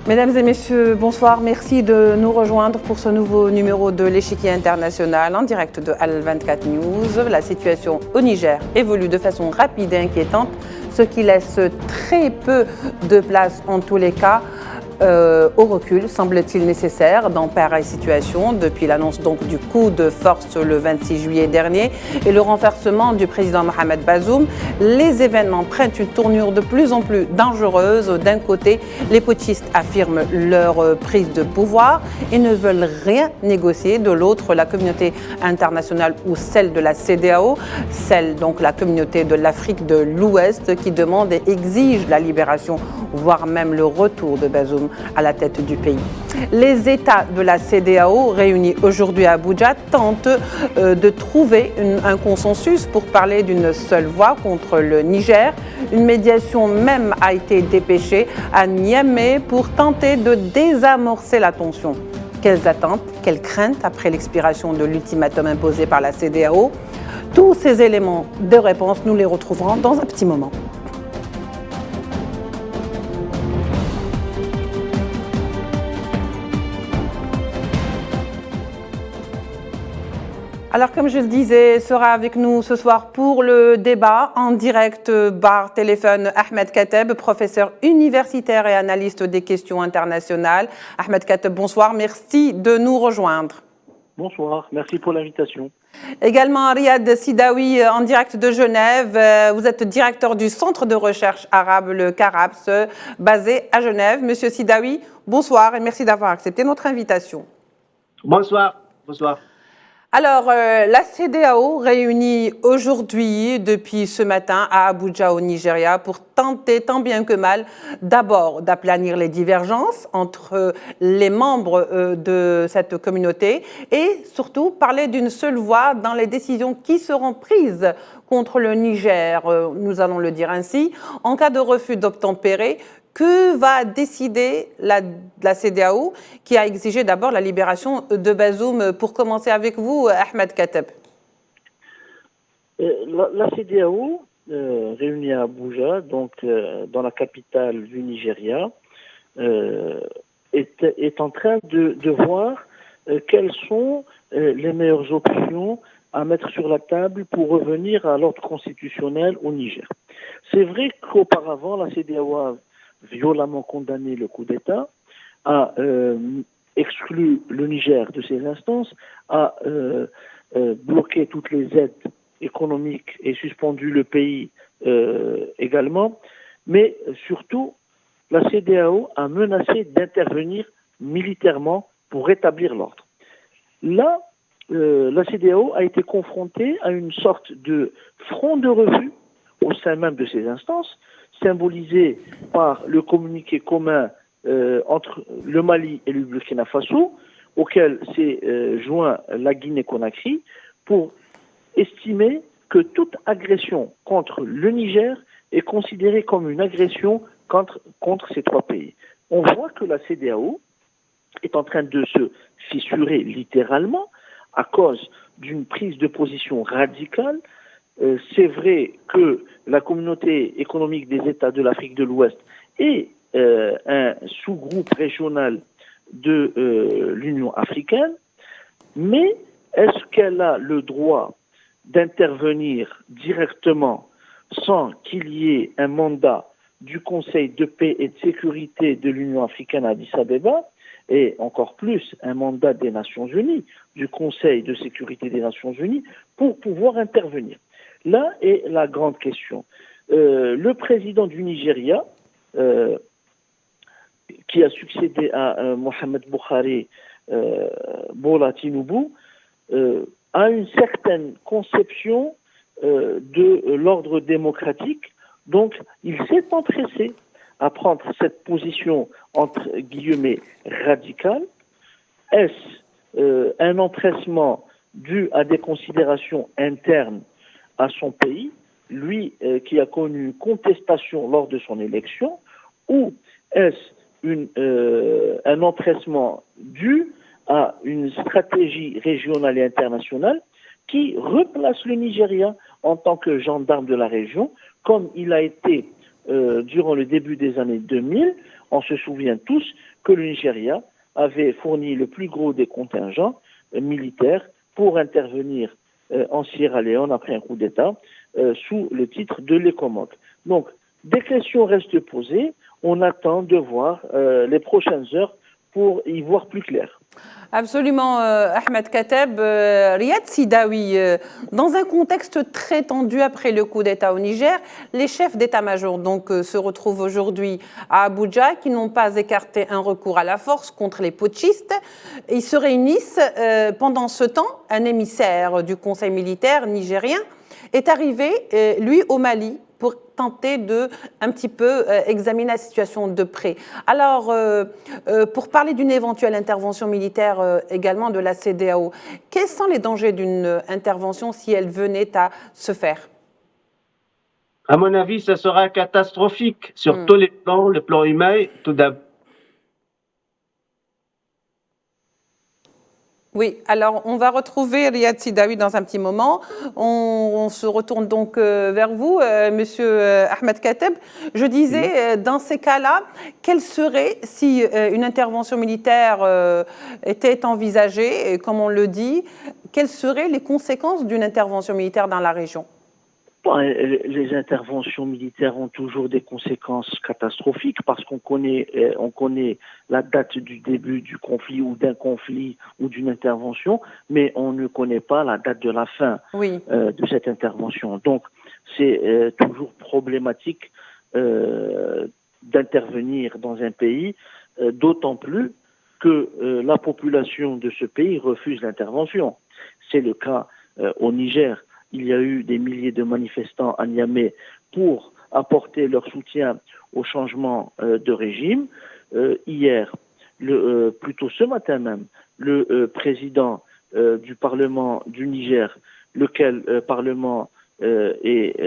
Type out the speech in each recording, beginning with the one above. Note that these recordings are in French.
Mesdames et messieurs, bonsoir. Merci de nous rejoindre pour ce nouveau numéro de l'Échiquier international en direct de Al24 News. La situation au Niger évolue de façon rapide et inquiétante, ce qui laisse très peu de place en tous les cas au recul, semble-t-il nécessaire dans pareille situation depuis l'annonce donc du coup de force le 26 juillet dernier et le renversement du président Mohamed Bazoum. Les événements prennent une tournure de plus en plus dangereuse. D'un côté, les putschistes affirment leur prise de pouvoir et ne veulent rien négocier. De l'autre, la communauté internationale ou celle de la CEDEAO, celle donc la communauté de l'Afrique de l'Ouest qui demande et exige la libération, voire même le retour de Bazoum à la tête du pays. Les États de la CEDEAO réunis aujourd'hui à Abuja tentent de trouver un consensus pour parler d'une seule voix contre le Niger. Une médiation même a été dépêchée à Niamey pour tenter de désamorcer la tension. Quelles attentes, quelles craintes après l'expiration de l'ultimatum imposé par la CEDEAO? Tous ces éléments de réponse, nous les retrouverons dans un petit moment. Alors, comme je le disais, sera avec nous ce soir pour le débat en direct par téléphone Ahmed Kateb, professeur universitaire et analyste des questions internationales. Ahmed Kateb, bonsoir, merci de nous rejoindre. Bonsoir, merci pour l'invitation. Également Riyad Sidawi en direct de Genève. Vous êtes directeur du Centre de recherche arabe, le CARAPS, basé à Genève. Monsieur Sidawi, bonsoir et merci d'avoir accepté notre invitation. Bonsoir, bonsoir. Alors, la CEDEAO réunit aujourd'hui, depuis ce matin, à Abuja, au Nigeria, pour tenter, tant bien que mal, d'abord d'aplanir les divergences entre les membres de cette communauté et surtout parler d'une seule voix dans les décisions qui seront prises contre le Niger, nous allons le dire ainsi, en cas de refus d'obtempérer. Que va décider la CEDEAO qui a exigé d'abord la libération de Bazoum? Pour commencer avec vous, Ahmed Kateb. La CEDEAO, réunie à Abuja, donc dans la capitale du Nigeria, est en train de voir quelles sont les meilleures options à mettre sur la table pour revenir à l'ordre constitutionnel au Niger. C'est vrai qu'auparavant, la CEDEAO a violemment condamné le coup d'État, a exclu le Niger de ces instances, a bloqué toutes les aides économiques et suspendu le pays également, mais surtout, la CEDEAO a menacé d'intervenir militairement pour rétablir l'ordre. Là, la CEDEAO a été confrontée à une sorte de front de revue au sein même de ces instances, symbolisé par le communiqué commun entre le Mali et le Burkina Faso, auquel s'est joint la Guinée-Conakry, pour estimer que toute agression contre le Niger est considérée comme une agression contre ces trois pays. On voit que la CEDEAO est en train de se fissurer littéralement à cause d'une prise de position radicale. C'est vrai que la communauté économique des États de l'Afrique de l'Ouest est un sous-groupe régional de l'Union africaine, mais est-ce qu'elle a le droit d'intervenir directement sans qu'il y ait un mandat du Conseil de paix et de sécurité de l'Union africaine à Addis Abeba, et encore plus un mandat des Nations Unies, du Conseil de sécurité des Nations Unies, pour pouvoir intervenir? Là est la grande question. Le président du Nigeria, qui a succédé à Mohamed Buhari, Bola Tinubu, a une certaine conception de l'ordre démocratique. Donc, il s'est empressé à prendre cette position, entre guillemets, radicale. Est-ce un empressement dû à des considérations internes à son pays, lui qui a connu une contestation lors de son élection, ou est-ce un empressement dû à une stratégie régionale et internationale qui replace le Nigeria en tant que gendarme de la région, comme il a été durant le début des années 2000, On se souvient tous que le Nigeria avait fourni le plus gros des contingents militaires pour intervenir en Sierra Leone après un coup d'État sous le titre de l'ECOMOG. Donc, des questions restent posées. On attend de voir les prochaines heures pour y voir plus clair. Absolument, Ahmed Kateb. Riyad Sidawi, dans un contexte très tendu après le coup d'État au Niger, les chefs d'état-major se retrouvent aujourd'hui à Abuja, qui n'ont pas écarté un recours à la force contre les putschistes. Ils se réunissent. Pendant ce temps, un émissaire du Conseil militaire nigérien est arrivé, lui, au Mali, pour tenter de un petit peu examiner la situation de près. Alors, pour parler d'une éventuelle intervention militaire également de la CEDEAO, quels sont les dangers d'une intervention si elle venait à se faire? À mon avis, ça sera catastrophique sur tous les plans, le plan humain, tout d'abord. Oui, alors on va retrouver Riyad Sidawi dans un petit moment. On se retourne donc vers vous, Monsieur Ahmed Kateb. Je disais, dans ces cas-là, quelle serait, si une intervention militaire était envisagée, comme on le dit, quelles seraient les conséquences d'une intervention militaire dans la région? Les interventions militaires ont toujours des conséquences catastrophiques parce qu'on connaît la date du début du conflit ou d'un conflit ou d'une intervention, mais on ne connaît pas la date de la fin de cette intervention. Donc, c'est toujours problématique d'intervenir dans un pays, d'autant plus que la population de ce pays refuse l'intervention. C'est le cas au Niger. Il y a eu des milliers de manifestants à Niamey pour apporter leur soutien au changement de régime. Hier, plutôt ce matin même, le président du Parlement du Niger, lequel Parlement est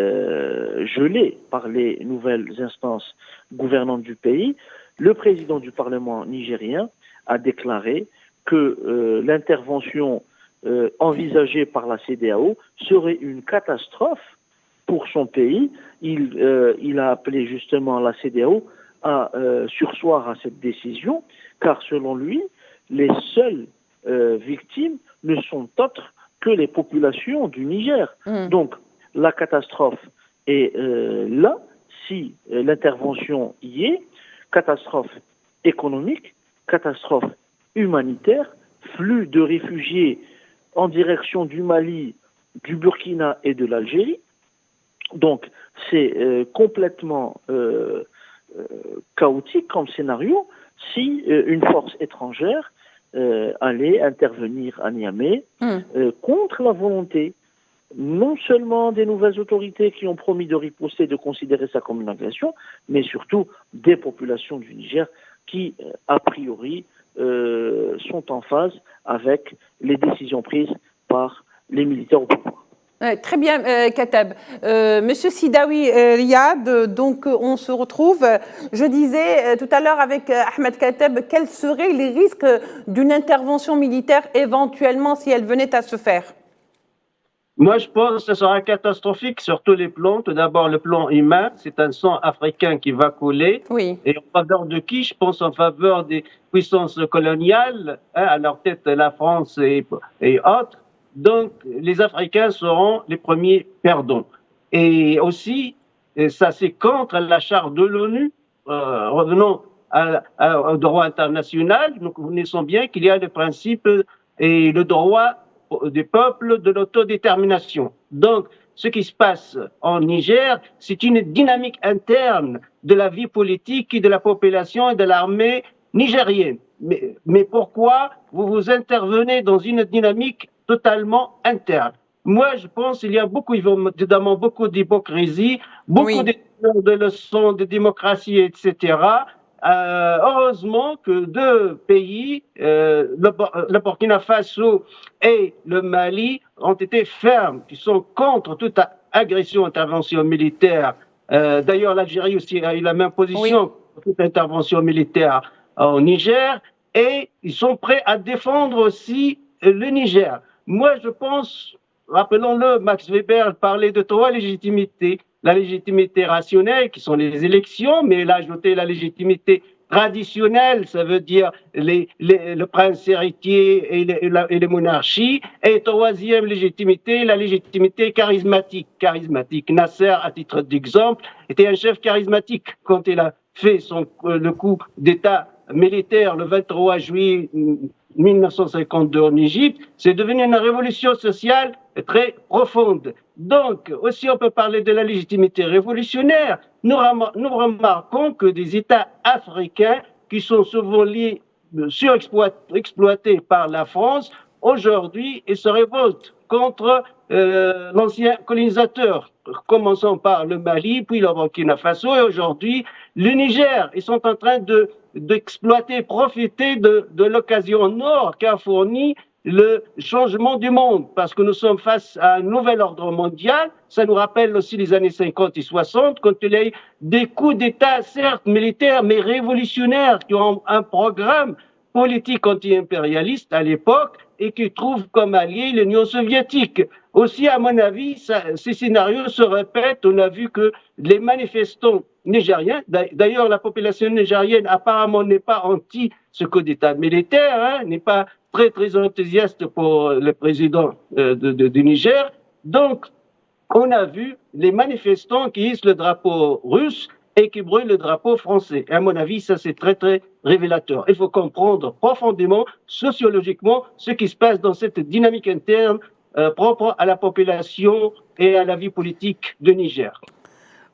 gelé par les nouvelles instances gouvernantes du pays, le président du Parlement nigérien a déclaré que l'intervention envisagée par la CEDEAO serait une catastrophe pour son pays. Il a appelé justement la CEDEAO à surseoir à cette décision, car selon lui, les seules victimes ne sont autres que les populations du Niger. Donc, la catastrophe est là, si l'intervention y est, catastrophe économique, catastrophe humanitaire, flux de réfugiés en direction du Mali, du Burkina et de l'Algérie. Donc, c'est complètement chaotique comme scénario si une force étrangère allait intervenir à Niamey contre la volonté non seulement des nouvelles autorités qui ont promis de riposter, de considérer ça comme une agression, mais surtout des populations du Niger qui, a priori, sont en phase avec les décisions prises par les militaires au pouvoir. Très bien, Kateb. Monsieur Sidawi, Riyad, donc on se retrouve. Je disais tout à l'heure avec Ahmed Kateb, quels seraient les risques d'une intervention militaire éventuellement si elle venait à se faire? Moi, je pense que ce sera catastrophique sur tous les plans. Tout d'abord, le plan humain, c'est un sang africain qui va couler. Oui. Et en faveur de qui? Je pense en faveur des puissances coloniales, à leur tête la France et autres. Donc, les Africains seront les premiers perdants. Et aussi, ça c'est contre la charte de l'ONU. Revenons au droit international. Nous connaissons bien qu'il y a le principe et le droit des peuples de l'autodétermination. Donc, ce qui se passe en Niger, c'est une dynamique interne de la vie politique et de la population et de l'armée nigérienne. Mais pourquoi vous intervenez dans une dynamique totalement interne? Moi, je pense qu'il y a évidemment beaucoup d'hypocrisie, beaucoup de leçons de démocratie, etc. Heureusement que deux pays, le Burkina Faso et le Mali, ont été fermes, qui sont contre toute agression, intervention militaire. D'ailleurs, l'Algérie aussi a eu la même position pour toute intervention militaire au Niger, et ils sont prêts à défendre aussi le Niger. Moi, je pense, rappelons-le, Max Weber parlait de trois légitimités. La légitimité rationnelle, qui sont les élections, mais il a ajouté la légitimité traditionnelle, ça veut dire le prince héritier et les monarchies, et troisième légitimité, la légitimité charismatique. Nasser, à titre d'exemple, était un chef charismatique quand il a fait le coup d'État militaire le 23 juillet 1952 en Égypte. C'est devenu une révolution sociale très profonde. Donc, aussi, on peut parler de la légitimité révolutionnaire. Nous remarquons que des États africains qui sont souvent surexploités par la France, aujourd'hui, ils se révoltent contre l'ancien colonisateur. Commençons par le Mali, puis le Burkina Faso et aujourd'hui le Niger. Ils sont en train d'exploiter, profiter de l'occasion en or qu'a fourni le changement du monde, parce que nous sommes face à un nouvel ordre mondial. Ça nous rappelle aussi les années 50 et 60, quand il y a eu des coups d'État, certes militaires, mais révolutionnaires, qui ont un programme politique anti-impérialiste à l'époque et qui trouvent comme allié l'Union soviétique. Aussi, à mon avis, ces scénarios se répètent. On a vu que les manifestants nigériens, d'ailleurs la population nigérienne apparemment n'est pas anti ce coup d'État militaire, n'est pas très enthousiaste pour le président du Niger. Donc, on a vu les manifestants qui hissent le drapeau russe et qui brûlent le drapeau français. Et à mon avis, ça c'est très révélateur. Il faut comprendre profondément, sociologiquement, ce qui se passe dans cette dynamique interne propre à la population et à la vie politique du Niger.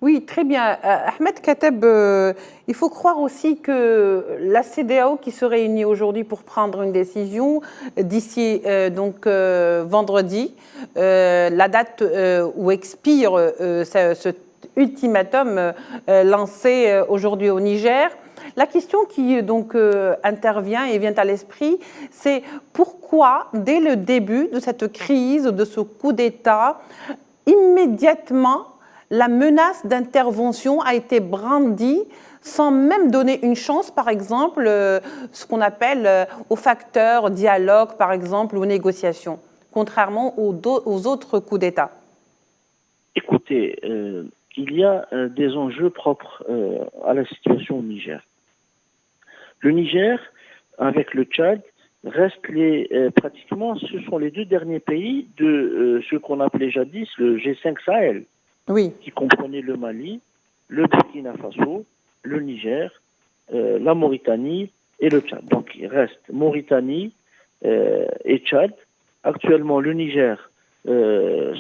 Oui, très bien. Ahmed Kateb, il faut croire aussi que la CEDEAO qui se réunit aujourd'hui pour prendre une décision d'ici vendredi, la date où expire cet ultimatum lancé aujourd'hui au Niger. La question qui intervient et vient à l'esprit, c'est pourquoi, dès le début de cette crise, de ce coup d'État, immédiatement, la menace d'intervention a été brandie sans même donner une chance, par exemple, ce qu'on appelle aux facteurs dialogue, par exemple, aux négociations, contrairement aux autres coups d'État. Écoutez, il y a des enjeux propres à la situation au Niger. Le Niger, avec le Tchad, reste pratiquement, ce sont les deux derniers pays de ce qu'on appelait jadis le G5 Sahel. Oui. Qui comprenait le Mali, le Burkina Faso, le Niger, la Mauritanie et le Tchad. Donc il reste Mauritanie et Tchad. Actuellement, le Niger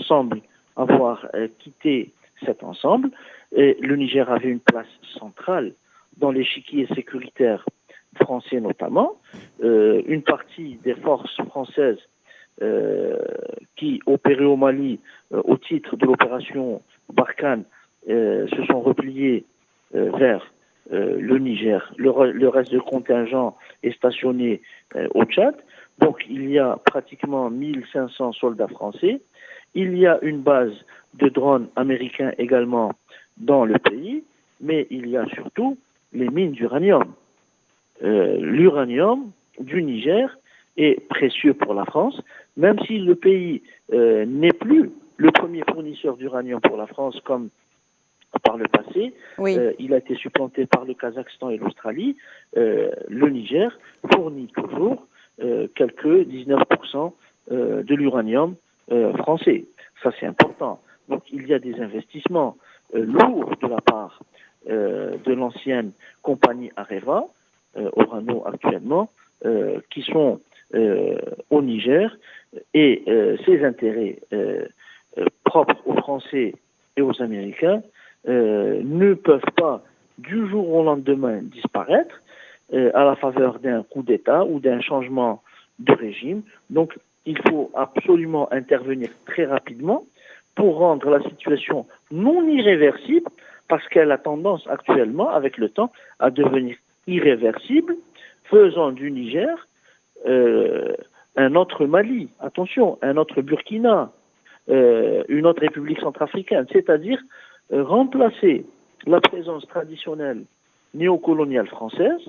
semble avoir quitté cet ensemble. Et le Niger avait une place centrale dans l'échiquier sécuritaire français notamment. Une partie des forces françaises qui opéraient au Mali au titre de l'opération Barkhane se sont repliés vers le Niger. Le reste du contingent est stationné au Tchad. Donc il y a pratiquement 1500 soldats français. Il y a une base de drones américains également dans le pays, mais il y a surtout les mines d'uranium. L'uranium du Niger est précieux pour la France, même si le pays n'est plus le premier fournisseur d'uranium pour la France comme par le passé. Oui. Il a été supplanté par le Kazakhstan et l'Australie. Le Niger fournit toujours quelques 19% de l'uranium français. Ça, c'est important. Donc, il y a des investissements lourds de la part de l'ancienne compagnie Areva, Orano actuellement, qui sont au Niger, et ces intérêts propres aux Français et aux Américains ne peuvent pas du jour au lendemain disparaître à la faveur d'un coup d'État ou d'un changement de régime. Donc il faut absolument intervenir très rapidement pour rendre la situation non irréversible, parce qu'elle a tendance actuellement, avec le temps, à devenir irréversible, faisant du Niger un autre Mali, attention, un autre Burkina, une autre République centrafricaine, c'est-à-dire remplacer la présence traditionnelle néocoloniale française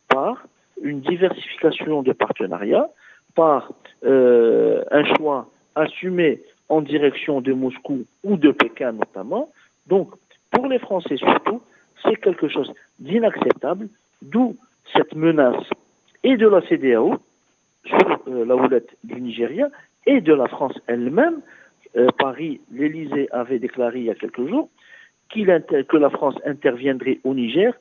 par une diversification de partenariats, par un choix assumé en direction de Moscou ou de Pékin notamment. Donc, pour les Français surtout, c'est quelque chose d'inacceptable D'où cette menace et de la CEDEAO sur la houlette du Nigeria et de la France elle-même. Paris, l'Élysée avait déclaré il y a quelques jours que la France interviendrait au Niger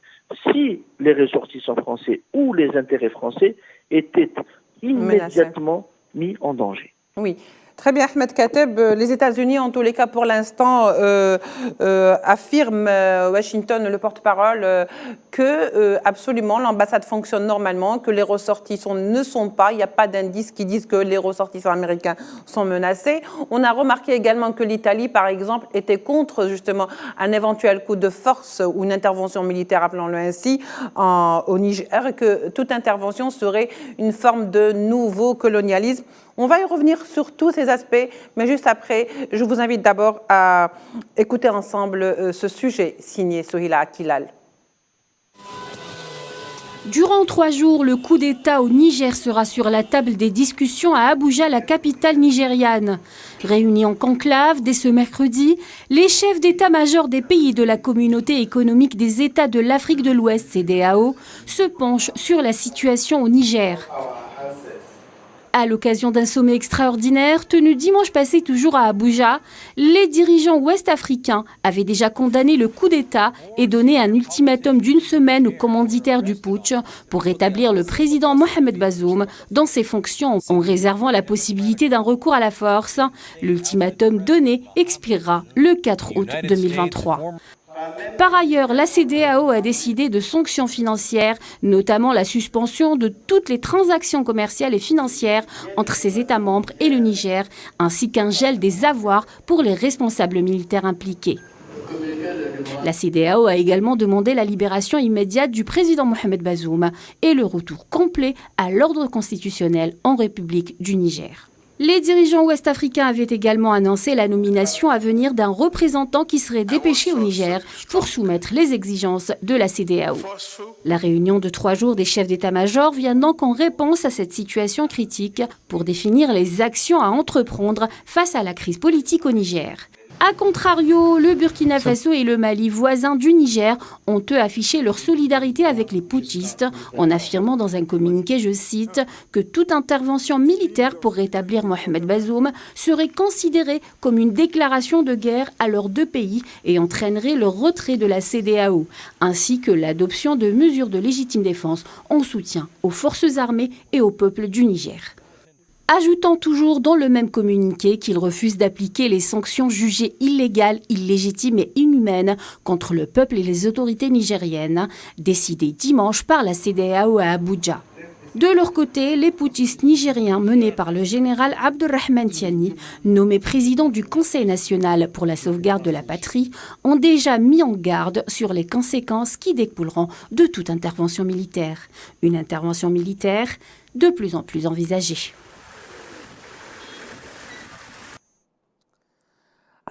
si les ressortissants français ou les intérêts français étaient immédiatement mis en danger. Oui. Très bien, Ahmed Kateb. Les États-Unis, en tous les cas, pour l'instant, affirment, Washington, le porte-parole, que absolument l'ambassade fonctionne normalement, que les ressortissants ne sont pas. Il n'y a pas d'indices qui disent que les ressortissants américains sont menacés. On a remarqué également que l'Italie, par exemple, était contre justement un éventuel coup de force ou une intervention militaire, appelons-le ainsi, au Niger, et que toute intervention serait une forme de nouveau colonialisme. On va y revenir sur tous ces aspects, mais juste après, je vous invite d'abord à écouter ensemble ce sujet signé Sohila Akilal. Durant 3 jours, le coup d'État au Niger sera sur la table des discussions à Abuja, la capitale nigériane. Réunis en conclave dès ce mercredi, les chefs d'état-major des pays de la communauté économique des États de l'Afrique de l'Ouest, CEDEAO, se penchent sur la situation au Niger. À l'occasion d'un sommet extraordinaire tenu dimanche passé toujours à Abuja, les dirigeants ouest-africains avaient déjà condamné le coup d'État et donné un ultimatum d'1 semaine aux commanditaires du putsch pour rétablir le président Mohamed Bazoum dans ses fonctions en réservant la possibilité d'un recours à la force. L'ultimatum donné expirera le 4 août 2023. Par ailleurs, la CEDEAO a décidé de sanctions financières, notamment la suspension de toutes les transactions commerciales et financières entre ses États membres et le Niger, ainsi qu'un gel des avoirs pour les responsables militaires impliqués. La CEDEAO a également demandé la libération immédiate du président Mohamed Bazoum et le retour complet à l'ordre constitutionnel en République du Niger. Les dirigeants ouest-africains avaient également annoncé la nomination à venir d'un représentant qui serait dépêché au Niger pour soumettre les exigences de la CEDEAO. La réunion de 3 jours des chefs d'état-major vient donc en réponse à cette situation critique pour définir les actions à entreprendre face à la crise politique au Niger. A contrario, le Burkina Faso et le Mali, voisins du Niger, ont eux affiché leur solidarité avec les putschistes en affirmant dans un communiqué, je cite, que toute intervention militaire pour rétablir Mohamed Bazoum serait considérée comme une déclaration de guerre à leurs 2 pays et entraînerait le retrait de la CEDEAO, ainsi que l'adoption de mesures de légitime défense en soutien aux forces armées et au peuple du Niger. Ajoutant toujours dans le même communiqué qu'il refuse d'appliquer les sanctions jugées illégales, illégitimes et inhumaines contre le peuple et les autorités nigériennes, décidées dimanche par la CEDEAO à Abuja. De leur côté, les putschistes nigériens menés par le général Abdurrahman Tiani, nommé président du Conseil national pour la sauvegarde de la patrie, ont déjà mis en garde sur les conséquences qui découleront de toute intervention militaire. Une intervention militaire de plus en plus envisagée.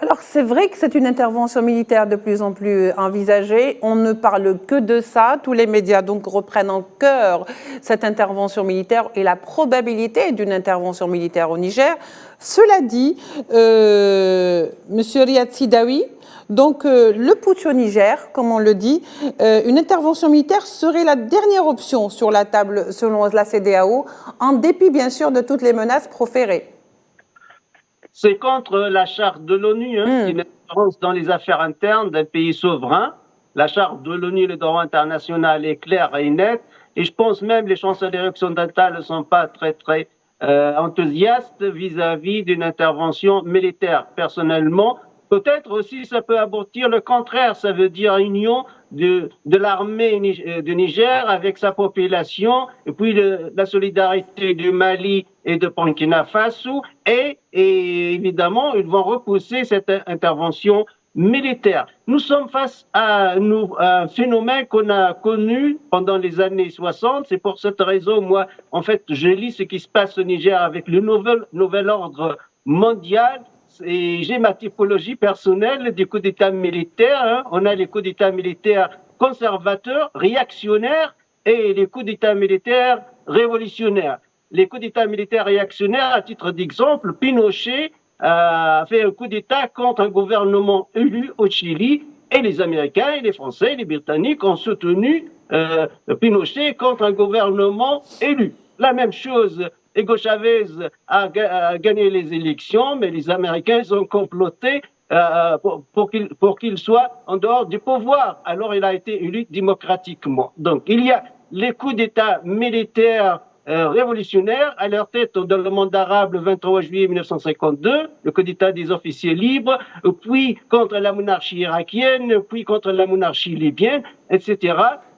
Alors c'est vrai que c'est une intervention militaire de plus en plus envisagée. On ne parle que de ça. Tous les médias donc reprennent en cœur cette intervention militaire et la probabilité d'une intervention militaire au Niger. Cela dit, Monsieur Riyad Sidawi, donc le putsch au Niger, comme on le dit, une intervention militaire serait la dernière option sur la table selon la CEDEAO, en dépit bien sûr de toutes les menaces proférées. C'est contre la charte de l'ONU, qui est une ingérence dans les affaires internes d'un pays souverain. La charte de l'ONU, le droit international est clair et net. Et je pense même que les chancelleries occidentales ne sont pas très enthousiastes vis-à-vis d'une intervention militaire. Personnellement, peut-être aussi ça peut aboutir le contraire. Ça veut dire union de l'armée du Niger avec sa population, et puis la solidarité du Mali et de Burkina Faso, et évidemment, ils vont repousser cette intervention militaire. Nous sommes face à un phénomène qu'on a connu pendant les années 60. C'est pour cette raison, moi, en fait, je lis ce qui se passe au Niger avec le nouvel ordre mondial. Et j'ai ma typologie personnelle du coup d'État militaire. On a les coups d'État militaires conservateurs, réactionnaires, et les coups d'État militaires révolutionnaires. Les coups d'État militaires réactionnaires, à titre d'exemple, Pinochet a fait un coup d'État contre un gouvernement élu au Chili, et les Américains, et les Français, et les Britanniques ont soutenu Pinochet contre un gouvernement élu. La même chose, Hugo Chavez a gagné les élections, mais les Américains ont comploté pour qu'il soit en dehors du pouvoir. Alors il a été élu démocratiquement. Donc il y a les coups d'État militaires révolutionnaires à leur tête dans le monde arabe le 23 juillet 1952, le coup d'État des officiers libres, puis contre la monarchie irakienne, puis contre la monarchie libyenne, etc.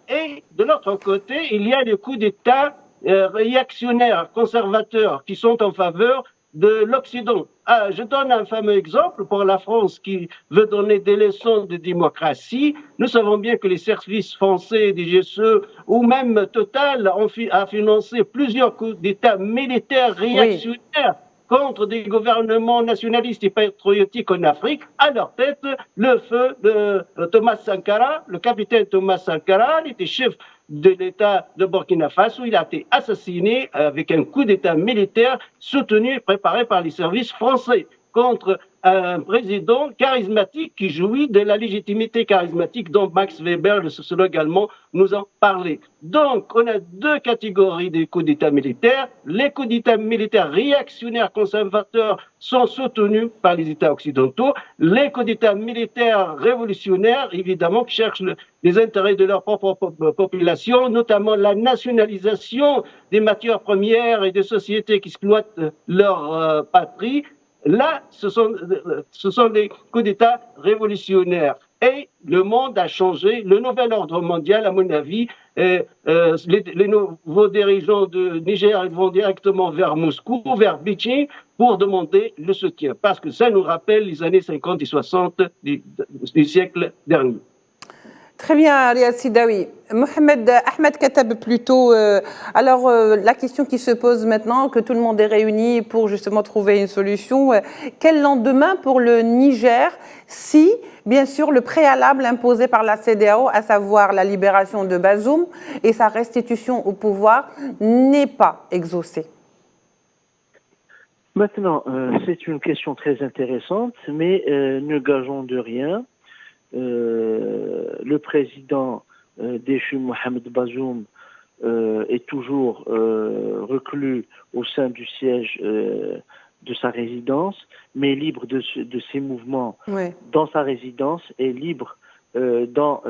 Et de l'autre côté, il y a les coups d'État réactionnaires, conservateurs, qui sont en faveur de l'Occident. Je donne un fameux exemple pour la France qui veut donner des leçons de démocratie. Nous savons bien que les services français, DGSE ou même Total a financé plusieurs coups d'État militaires réactionnaires contre des gouvernements nationalistes et patriotiques en Afrique. À leur tête, le feu de Thomas Sankara, le capitaine Thomas Sankara, il était chef de l'État de Burkina Faso. Il a été assassiné avec un coup d'État militaire soutenu et préparé par les services français contre un président charismatique qui jouit de la légitimité charismatique dont Max Weber, le sociologue allemand, nous en parlait. Donc, on a deux catégories de coups d'État militaires. Les coups d'État militaires réactionnaires conservateurs sont soutenus par les États occidentaux. Les coups d'État militaires révolutionnaires, évidemment, qui cherchent les intérêts de leur propre population, notamment la nationalisation des matières premières et des sociétés qui exploitent leur patrie. Là, ce sont des coups d'État révolutionnaires. Et le monde a changé. Le nouvel ordre mondial, à mon avis, les nouveaux dirigeants de Niger vont directement vers Moscou, vers Beijing, pour demander le soutien. Parce que ça nous rappelle les années 50 et 60 du siècle dernier. Très bien, Riyad Sidawi. Mohamed Ahmed Katab plutôt. Alors, la question qui se pose maintenant, que tout le monde est réuni pour justement trouver une solution, quel lendemain pour le Niger si, bien sûr, le préalable imposé par la CEDEAO, à savoir la libération de Bazoum et sa restitution au pouvoir, n'est pas exaucé? Maintenant, c'est une question très intéressante, mais ne gageons de rien. Le président déchu Mohamed Bazoum est toujours reclus au sein du siège de sa résidence, mais libre de ses mouvements dans sa résidence et libre dans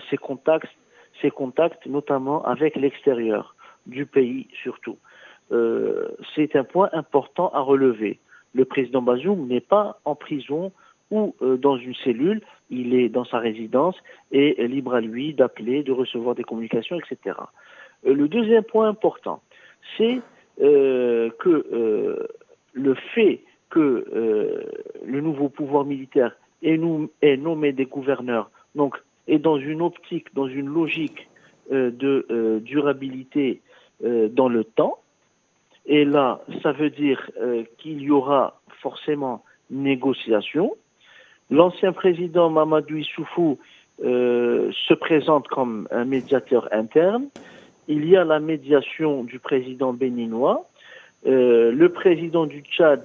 ses contacts notamment avec l'extérieur du pays surtout. C'est un point important à relever. Le président Bazoum n'est pas en prison ou dans une cellule, il est dans sa résidence et libre à lui d'appeler, de recevoir des communications, etc. Le deuxième point important, c'est que le fait que le nouveau pouvoir militaire ait nommé des gouverneurs, donc est dans une optique, dans une logique de durabilité dans le temps, et là, ça veut dire qu'il y aura forcément négociation. L'ancien président Mamadou Issoufou se présente comme un médiateur interne. Il y a la médiation du président béninois. Le président du Tchad,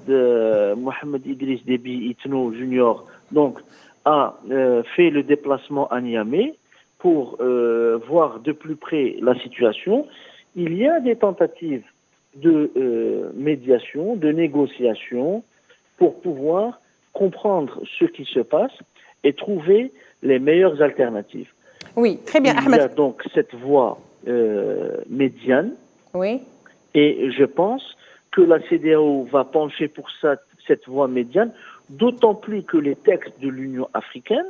Mohamed Idriss Déby Itno Junior, donc, a fait le déplacement à Niamey pour voir de plus près la situation. Il y a des tentatives de médiation, de négociation pour pouvoir comprendre ce qui se passe et trouver les meilleures alternatives. Oui, très bien, Ahmed. Il y a donc cette voie médiane. Oui. Et je pense que la CEDEAO va pencher pour cette voie médiane, d'autant plus que les textes de l'Union africaine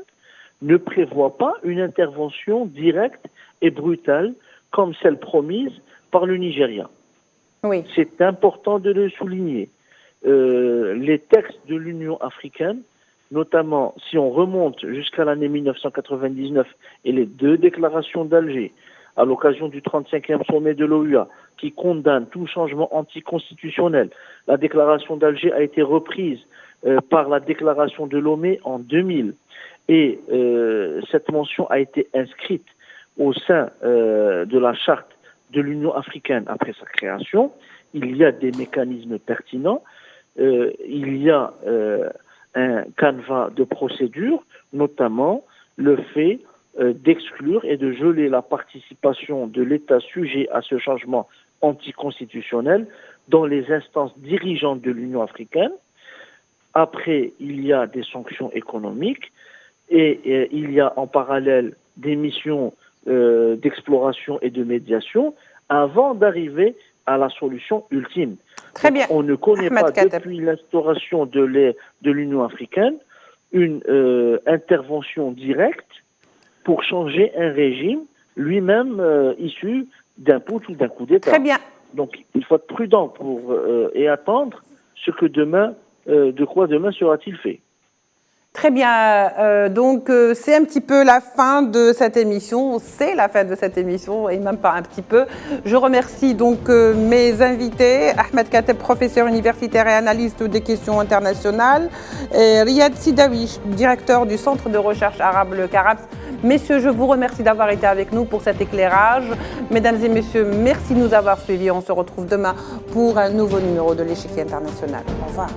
ne prévoient pas une intervention directe et brutale comme celle promise par le Nigeria. Oui. C'est important de le souligner. Les textes de l'Union africaine, notamment si on remonte jusqu'à l'année 1999 et les deux déclarations d'Alger à l'occasion du 35e sommet de l'OUA qui condamne tout changement anticonstitutionnel. La déclaration d'Alger a été reprise par la déclaration de Lomé en 2000 et cette mention a été inscrite au sein de la charte de l'Union africaine après sa création. Il y a des mécanismes pertinents. Il y a un canevas de procédure, notamment le fait d'exclure et de geler la participation de l'État sujet à ce changement anticonstitutionnel dans les instances dirigeantes de l'Union africaine. Après, il y a des sanctions économiques et il y a en parallèle des missions d'exploration et de médiation avant d'arriver à la solution ultime. Très bien. On ne connaît Ahmed pas, Kateb, depuis l'instauration de l'Union africaine, une intervention directe pour changer un régime lui-même issu d'un putsch ou d'un coup d'État. très bien. Donc il faut être prudent et attendre ce que demain, de quoi demain sera-t-il fait. Très bien, donc c'est un petit peu la fin de cette émission, c'est la fin de cette émission et même pas un petit peu. Je remercie donc mes invités, Ahmed Kateb, professeur universitaire et analyste des questions internationales, et Riyad Sidawi, directeur du Centre de recherche arabe le CARAPS. Messieurs, je vous remercie d'avoir été avec nous pour cet éclairage. Mesdames et messieurs, merci de nous avoir suivis. On se retrouve demain pour un nouveau numéro de l'Échiquier international. Au revoir.